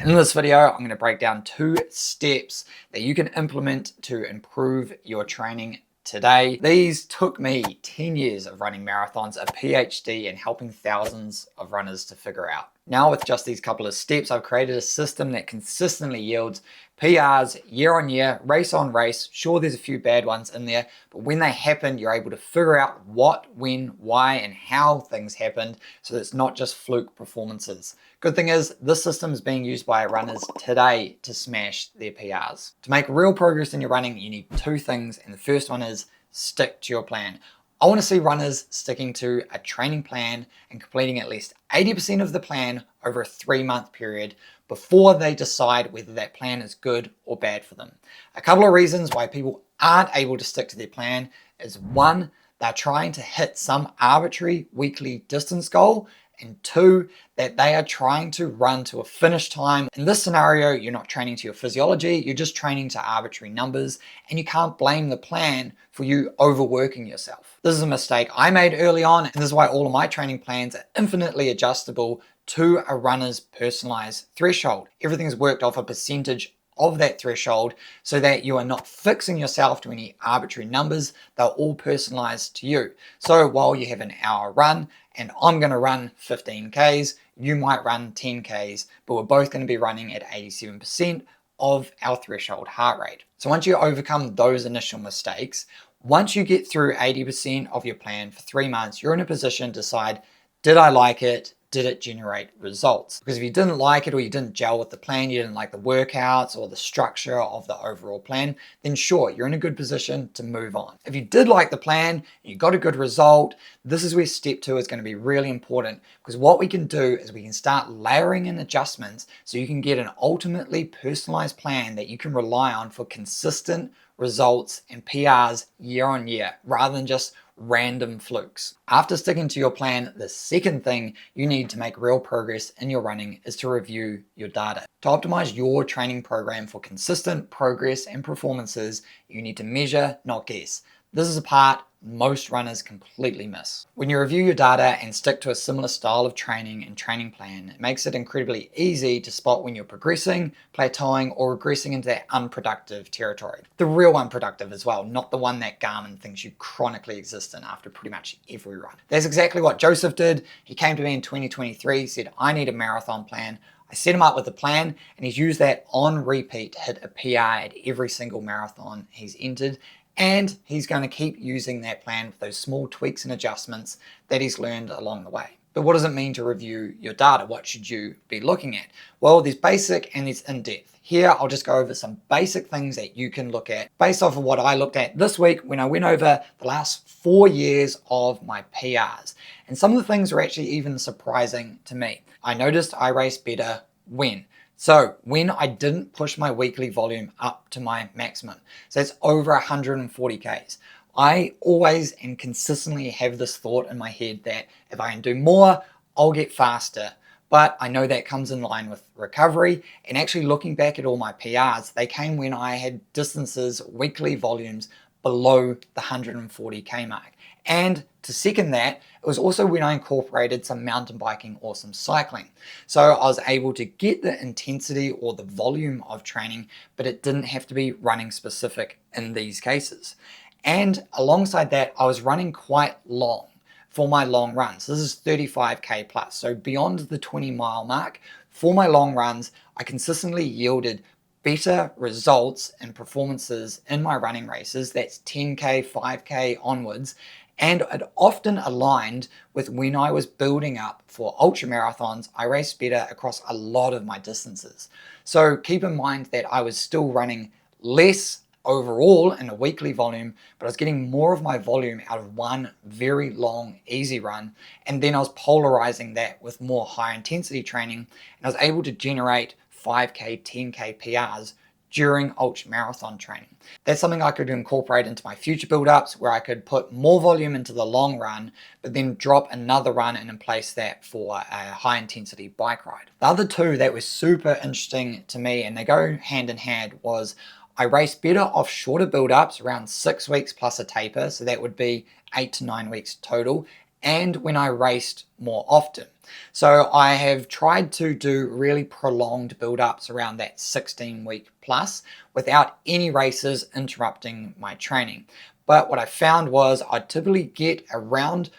In this video, I'm going to break down 2 steps that you can implement to improve your training today. These took me 10 years of running marathons, a PhD, and helping thousands of runners to figure out. Now with just these couple of steps, I've created a system that consistently yields PRs year on year, race on race. Sure, there's a few bad ones in there, but when they happen, you're able to figure out what, when, why, and how things happened, so that it's not just fluke performances. Good thing is, this system is being used by runners today to smash their PRs. To make real progress in your running, you need 2 things, and the first one is stick to your plan. I want to see runners sticking to a training plan and completing at least 80% of the plan over a 3-month period before they decide whether that plan is good or bad for them. A couple of reasons why people aren't able to stick to their plan is 1, they're trying to hit some arbitrary weekly distance goal, and 2, that they are trying to run to a finish time. In this scenario, you're not training to your physiology, you're just training to arbitrary numbers, and you can't blame the plan for you overworking yourself. This is a mistake I made early on, and this is why all of my training plans are infinitely adjustable to a runner's personalized threshold. Everything's worked off a percentage of that threshold so that you are not fixing yourself to any arbitrary numbers. They're all personalized to you. So while you have an hour run and I'm going to run 15 Ks, you might run 10 Ks, but we're both going to be running at 87% of our threshold heart rate. So once you overcome those initial mistakes, once you get through 80% of your plan for 3 months, you're in a position to decide, did I like it? Did it generate results? Because if you didn't like it, or you didn't gel with the plan, you didn't like the workouts or the structure of the overall plan, then sure, you're in a good position to move on. If you did like the plan, you got a good result, this is where step 2 is going to be really important, because what we can do is we can start layering in adjustments so you can get an ultimately personalized plan that you can rely on for consistent results and PRs year on year, rather than just random flukes. After sticking to your plan, the second thing you need to make real progress in your running is to review your data. To optimize your training program for consistent progress and performances, you need to measure, not guess. This is a part most runners completely miss. When you review your data and stick to a similar style of training and training plan, it makes it incredibly easy to spot when you're progressing, plateauing, or regressing into that unproductive territory. The real unproductive as well, not the one that Garmin thinks you chronically exist in after pretty much every run. That's exactly what Joseph did. He came to me in 2023, said, I need a marathon plan. I set him up with a plan, and he's used that on repeat to hit a PR at every single marathon he's entered. And he's going to keep using that plan with those small tweaks and adjustments that he's learned along the way. But what does it mean to review your data? What should you be looking at? Well, there's basic and there's in-depth. Here, I'll just go over some basic things that you can look at based off of what I looked at this week when I went over the last 4 years of my PRs. And some of the things were actually even surprising to me. I noticed I raced better when I didn't push my weekly volume up to my maximum. So that's over 140 Ks. I always and consistently have this thought in my head that if I can do more, I'll get faster. But I know that comes in line with recovery, and actually looking back at all my PRs, they came when I had distances, weekly volumes below the 140 K mark. And to second that, it was also when I incorporated some mountain biking or some cycling. So I was able to get the intensity or the volume of training, but it didn't have to be running specific in these cases. And alongside that, I was running quite long for my long runs. This is 35K plus. So beyond the 20-mile mark, for my long runs, I consistently yielded better results and performances in my running races. That's 10K, 5K onwards. And it often aligned with when I was building up for ultra marathons. I raced better across a lot of my distances. So keep in mind that I was still running less overall in a weekly volume, but I was getting more of my volume out of one very long, easy run. And then I was polarizing that with more high intensity training, and I was able to generate 5K, 10K PRs during ultra marathon training. That's something I could incorporate into my future build-ups, where I could put more volume into the long run, but then drop another run and in place that for a high intensity bike ride. The other 2 that were super interesting to me, and they go hand in hand, was I raced better off shorter build-ups, around 6 weeks plus a taper, so that would be 8 to 9 weeks total, and when I raced more often. So I have tried to do really prolonged build-ups around that 16-week plus without any races interrupting my training. But what I found was I'd typically get around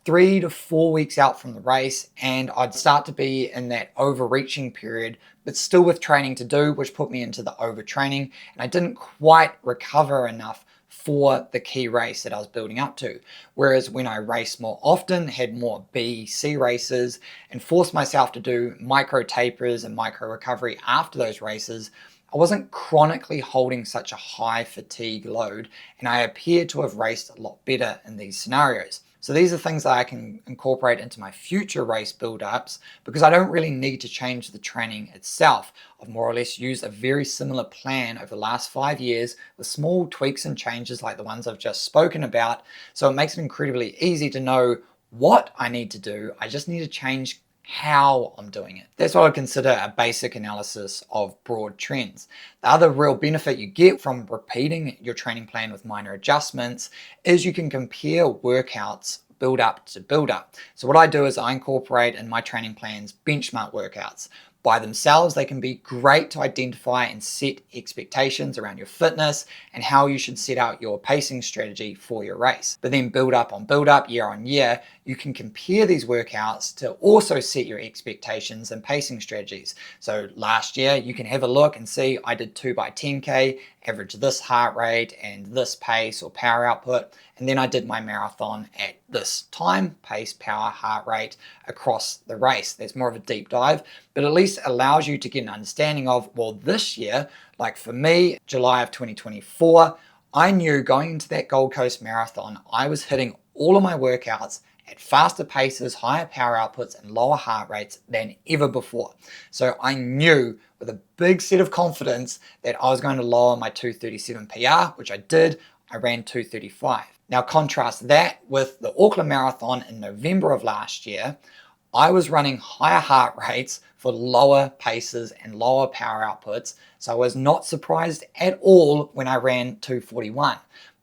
3 to 4 weeks out from the race and I'd start to be in that overreaching period, but still with training to do, which put me into the overtraining, and I didn't quite recover enough for the key race that I was building up to. Whereas when I raced more often, had more B, C races, and forced myself to do micro tapers and micro recovery after those races, I wasn't chronically holding such a high fatigue load, and I appeared to have raced a lot better in these scenarios. So these are things that I can incorporate into my future race build-ups because I don't really need to change the training itself. I've more or less used a very similar plan over the last 5 years with small tweaks and changes like the ones I've just spoken about. So it makes it incredibly easy to know what I need to do. I just need to change how I'm doing it. That's what I consider a basic analysis of broad trends. The other real benefit you get from repeating your training plan with minor adjustments is you can compare workouts build up to build up. So what I do is I incorporate in my training plans benchmark workouts. By themselves, they can be great to identify and set expectations around your fitness and how you should set out your pacing strategy for your race. But then build up on build up, year on year, you can compare these workouts to also set your expectations and pacing strategies. So last year, you can have a look and see I did 2x10K, average this heart rate and this pace or power output, and then I did my marathon at this time, pace, power, heart rate across the race. There's more of a deep dive, but at least allows you to get an understanding of, well, this year, like for me, July of 2024, I knew going into that Gold Coast Marathon, I was hitting all of my workouts at faster paces, higher power outputs, and lower heart rates than ever before. So I knew with a big set of confidence that I was going to lower my 2:37 PR, which I did. I ran 2:35. Now contrast that with the Auckland Marathon in November of last year. I was running higher heart rates for lower paces and lower power outputs, so I was not surprised at all when I ran 2:41.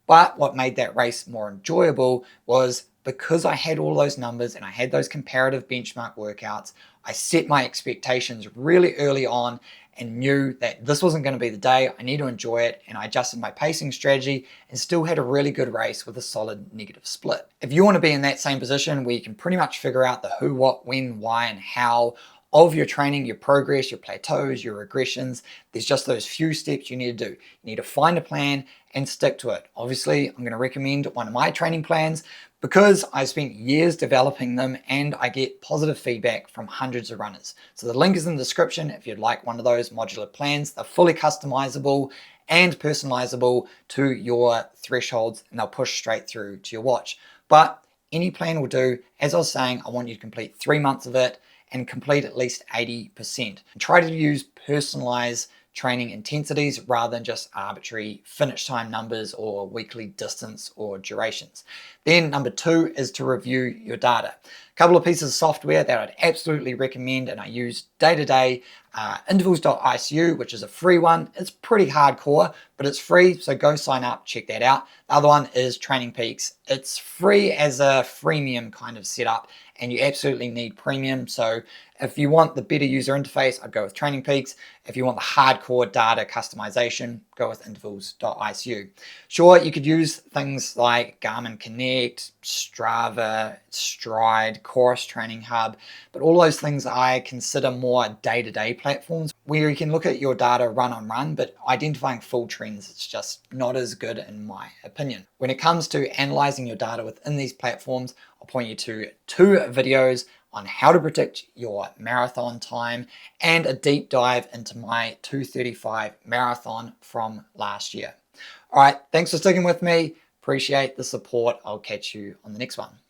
But what made that race more enjoyable was because I had all those numbers and I had those comparative benchmark workouts, I set my expectations really early on and knew that this wasn't going to be the day. I need to enjoy it, and I adjusted my pacing strategy and still had a really good race with a solid negative split. If you want to be in that same position where you can pretty much figure out the who, what, when, why, and how of your training, your progress, your plateaus, your regressions, there's just those few steps you need to do. You need to find a plan and stick to it. Obviously, I'm going to recommend one of my training plans because I spent years developing them and I get positive feedback from hundreds of runners. So the link is in the description if you'd like one of those modular plans. They're fully customizable and personalizable to your thresholds, and they'll push straight through to your watch. But any plan will do. As I was saying, I want you to complete 3 months of it and complete at least 80%. And try to use personalized training intensities rather than just arbitrary finish time numbers or weekly distance or durations. Then number 2 is to review your data. A couple of pieces of software that I'd absolutely recommend and I use day to day. Intervals.icu, which is a free one. It's pretty hardcore, but it's free, so go sign up, check that out. The other one is Training Peaks. It's free as a freemium kind of setup, and you absolutely need premium. So if you want the better user interface, I'd go with Training Peaks. If you want the hardcore data customization, go with intervals.icu. Sure, you could use things like Garmin Connect, Strava, Stride, Chorus Training Hub, but all those things I consider more day-to-day platforms where you can look at your data run on run, but identifying full trends, it's just not as good in my opinion. When it comes to analyzing your data within these platforms, I'll point you to 2 videos on how to predict your marathon time and a deep dive into my 2:35 marathon from last year. All right, thanks for sticking with me. Appreciate the support. I'll catch you on the next one.